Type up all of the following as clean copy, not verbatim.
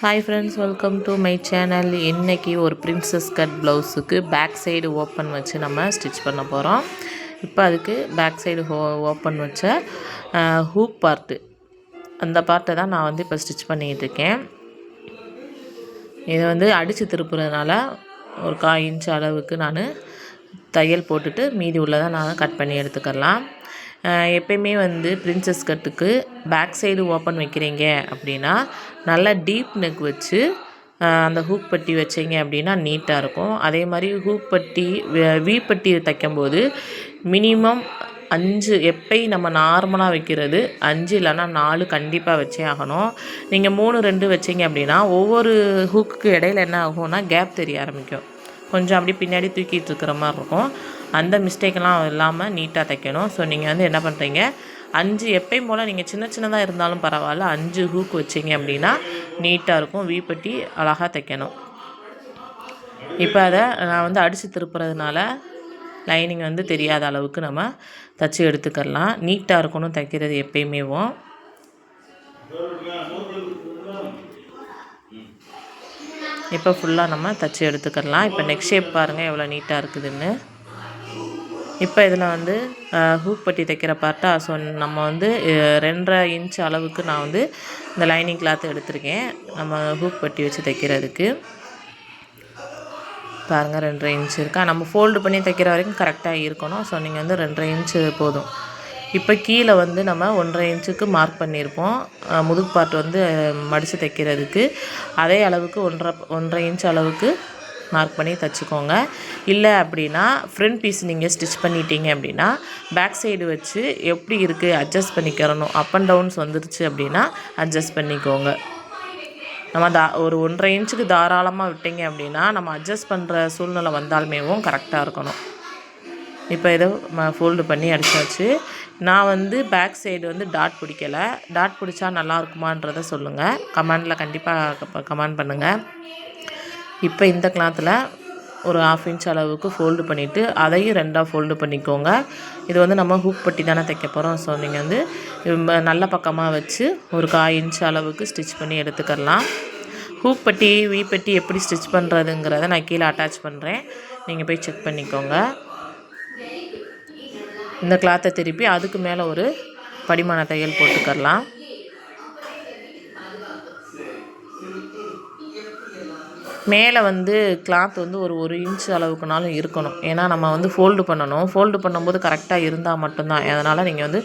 Hi friends, welcome to my channel. இன்னைக்கு ஒரு princess cut ப்ளவுஸுக்கு பேக் சைடு ஓப்பன் வச்சு நம்ம ஸ்டிச் பண்ண போகிறோம். இப்போ அதுக்கு பேக் சைடு ஓப்பன் வச்ச ஹூக் பார்ட்டு அந்த பார்ட்டை தான் நான் இப்போ ஸ்டிச் பண்ணிகிட்டு இருக்கேன். இதை அடித்து திருப்புறதுனால ஒரு 1/4 இன்ச் அளவுக்கு நான் தையல் போட்டுட்டு மீதி உள்ளதை நான் கட் பண்ணி எடுத்துக்கலாம். எப்பயுமே பிரின்சஸ் கட்டுக்கு பேக் சைடு ஓப்பன் வைக்கிறீங்க அப்படின்னா நல்லா டீப் நெக் வச்சு அந்த ஹூக் பட்டி வச்சிங்க அப்படின்னா நீட்டாக இருக்கும். அதே மாதிரி ஹூக் பட்டி வி பட்டி தைக்கும்போது மினிமம் 5 எப்பயும் நம்ம நார்மலாக வைக்கிறது 5 இல்லைன்னா 4 கண்டிப்பாக வச்சே ஆகணும். நீங்கள் 3 2 வச்சிங்க அப்படின்னா ஒவ்வொரு ஹூக்குக்கு இடையில என்ன ஆகும்னா கேப் தெரிய ஆரம்பிக்கும். கொஞ்சம் அப்படி பின்னாடி தூக்கிட்டு இருக்கிற மாதிரி இருக்கும். அந்த மிஸ்டேக்கெல்லாம் இல்லாமல் நீட்டாக தைக்கணும். ஸோ நீங்கள் என்ன பண்ணுறீங்க, 5 எப்பயும் போல் நீங்கள் சின்னதாக இருந்தாலும் பரவாயில்ல 5 ஹூக் வச்சிங்க அப்படின்னா நீட்டாக இருக்கும். வீப்பட்டி அழகாக தைக்கணும். இப்போ அதை நான் அடித்து திருப்புறதுனால லைனிங் தெரியாத அளவுக்கு நம்ம தைச்சி எடுத்துக்கலாம். நீட்டாக இருக்கணும் தைக்கிறது எப்பயுமேவும். இப்போ ஃபுல்லாக நம்ம தைச்சி எடுத்துக்கலாம். இப்போ நெக் ஷேப் பாருங்கள் எவ்வளோ நீட்டாக இருக்குதுன்னு. இப்போ இதில் ஹூக் பட்டி தைக்கிற பார்ட்டா ஸோ நம்ம 2.5 இன்ச் அளவுக்கு நான் இந்த லைனிங் கிளாத் எடுத்திருக்கேன் நம்ம ஹூக் பட்டி வச்சு தைக்கிறதுக்கு. பாருங்கள் 2.5 இன்ச் இருக்கா. நம்ம ஃபோல்டு பண்ணி தைக்கிற வரைக்கும் கரெக்டாக இருக்கணும். ஸோ நீங்கள் 2.5 இன்ச்சு போதும். இப்போ கீழே நம்ம 1.5 இன்ச்சுக்கு மார்க் பண்ணியிருப்போம் முதுகு பார்ட் மடித்து தைக்கிறதுக்கு. அதே அளவுக்கு 1.5 இன்ச் அளவுக்கு மார்க் பண்ணி தைச்சிக்கோங்க. இல்லை அப்படின்னா ஃப்ரண்ட் பீஸ் நீங்கள் ஸ்டிச் பண்ணிட்டீங்க அப்படின்னா பேக் சைடு வச்சு எப்படி இருக்குது அட்ஜஸ்ட் பண்ணிக்கிறணும். அப் அண்ட் டவுன்ஸ் வந்துருச்சு அப்படின்னா அட்ஜஸ்ட் பண்ணிக்கோங்க. நம்ம ஒரு 1.5 இன்ச்சுக்கு தாராளமாக விட்டீங்க அப்படின்னா நம்ம அட்ஜஸ்ட் பண்ணுற சூழ்நிலை வந்தாலுமேவும் கரெக்டாக இருக்கணும். இப்போ இதை ஃபோல்டு பண்ணி அடிச்சாச்சு. நான் பேக் சைடு டாட் பிடிக்கலை. டாட் பிடிச்சா நல்லா இருக்குமான்றதை சொல்லுங்கள். கமெண்டில் கண்டிப்பாக கமெண்ட் பண்ணுங்கள். இப்போ இந்த கிளாத்தில் ஒரு 1/2 இன்ச் அளவுக்கு ஃபோல்டு பண்ணிவிட்டு அதையும் 2ஆக ஃபோல்டு பண்ணிக்கோங்க. இது நம்ம ஹூக் பட்டி தானே தைக்க போகிறோம். ஸோ நீங்கள் நல்ல பக்கமாக வச்சு ஒரு 1/4 இன்ச் அளவுக்கு ஸ்டிச் பண்ணி எடுத்துக்கலாம். ஹூக் பட்டி வி பட்டி எப்படி ஸ்டிச் பண்ணுறதுங்கிறத நான் கீழே அட்டாச் பண்ணுறேன். நீங்கள் போய் செக் பண்ணிக்கோங்க. இந்த கிளாத்தை திருப்பி அதுக்கு மேலே ஒரு படிமான தையல் போட்டுக்கலாம். மேலே கிளாத் ஒரு 1 இன்ச் அளவுக்குனாலும் இருக்கணும். ஏன்னா நம்ம ஃபோல்டு பண்ணணும். ஃபோல்டு பண்ணும்போது கரெக்டாக இருந்தால் மட்டும்தான். அதனால் நீங்கள்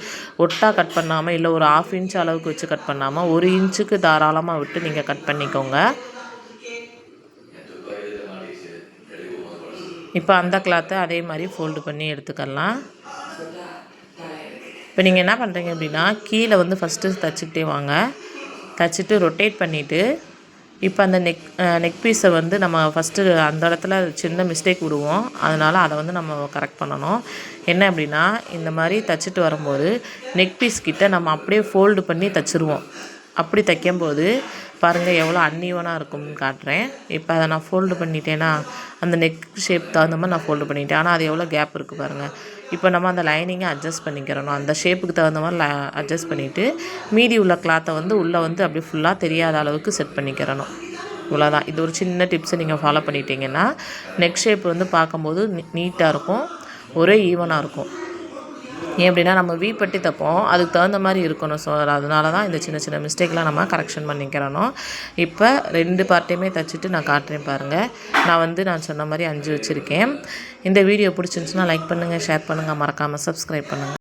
ஒட்டா கட் பண்ணாமல் இல்லை ஒரு 1/2 இன்ச் அளவுக்கு வச்சு கட் பண்ணாமல் 1 இன்ச்சுக்கு தாராளமாக விட்டு நீங்கள் கட் பண்ணிக்கோங்க. இப்போ அந்த கிளாத்தை அதே மாதிரி ஃபோல்டு பண்ணி எடுத்துக்கலாம். இப்போ நீங்கள் என்ன பண்ணுறீங்க அப்படின்னா கீழே ஃபஸ்ட்டு தைச்சிக்கிட்டே வாங்க. தைச்சிட்டு ரொட்டேட் பண்ணிவிட்டு இப்போ அந்த நெக் பீஸை நம்ம ஃபஸ்ட்டு அந்த இடத்துல சின்ன மிஸ்டேக் விடுவோம். அதனால் அதை நம்ம கரெக்ட் பண்ணணும். என்ன அப்படின்னா இந்த மாதிரி தைச்சிட்டு வரும்போது நெக் பீஸ் கிட்ட நம்ம அப்படியே ஃபோல்டு பண்ணி தைச்சிருவோம். அப்படி தைக்கும்போது பாருங்கள் எவ்வளோ அன்ஈவனாக இருக்கும்னு காட்டுறேன். இப்போ அதை நான் ஃபோல்டு பண்ணிட்டேன்னா அந்த நெக் ஷேப் தகுந்த மாதிரி நான் ஃபோல்டு பண்ணிட்டேன். ஆனால் அது எவ்வளோ கேப் இருக்குது பாருங்கள். இப்போ நம்ம அந்த லைனிங்கை அட்ஜஸ்ட் பண்ணிக்கிறணும். அந்த ஷேப்புக்கு தகுந்த மாதிரி அட்ஜஸ்ட் பண்ணிவிட்டு மீதி உள்ள கிளாத்தை உள்ளே அப்படியே ஃபுல்லாக தெரியாத அளவுக்கு செட் பண்ணிக்கிறணும். இவ்வளோதான். இது ஒரு சின்ன டிப்ஸை நீங்கள் ஃபாலோ பண்ணிட்டீங்கன்னா நெக் ஷேப் பார்க்கும்போது நீட்டாக இருக்கும், ஒரே ஈவனாக இருக்கும். ஏன் அப்படின்னா நம்ம வி பட்டி தைப்போம், அதுக்கு தகுந்த மாதிரி இருக்கணும். ஸோ அதனால தான் இந்த சின்ன சின்ன மிஸ்டேக்லாம் நம்ம கரெக்ஷன் பண்ணிக்கிறணும். இப்போ 2 பார்ட்டையுமே தைச்சிட்டு நான் காட்டுறேன் பாருங்கள். நான் சொன்ன மாதிரி 5 வச்சுருக்கேன். இந்த வீடியோ பிடிச்சிருந்துச்சுன்னா லைக் பண்ணுங்கள், ஷேர் பண்ணுங்கள், மறக்காமல் சப்ஸ்கிரைப் பண்ணுங்கள்.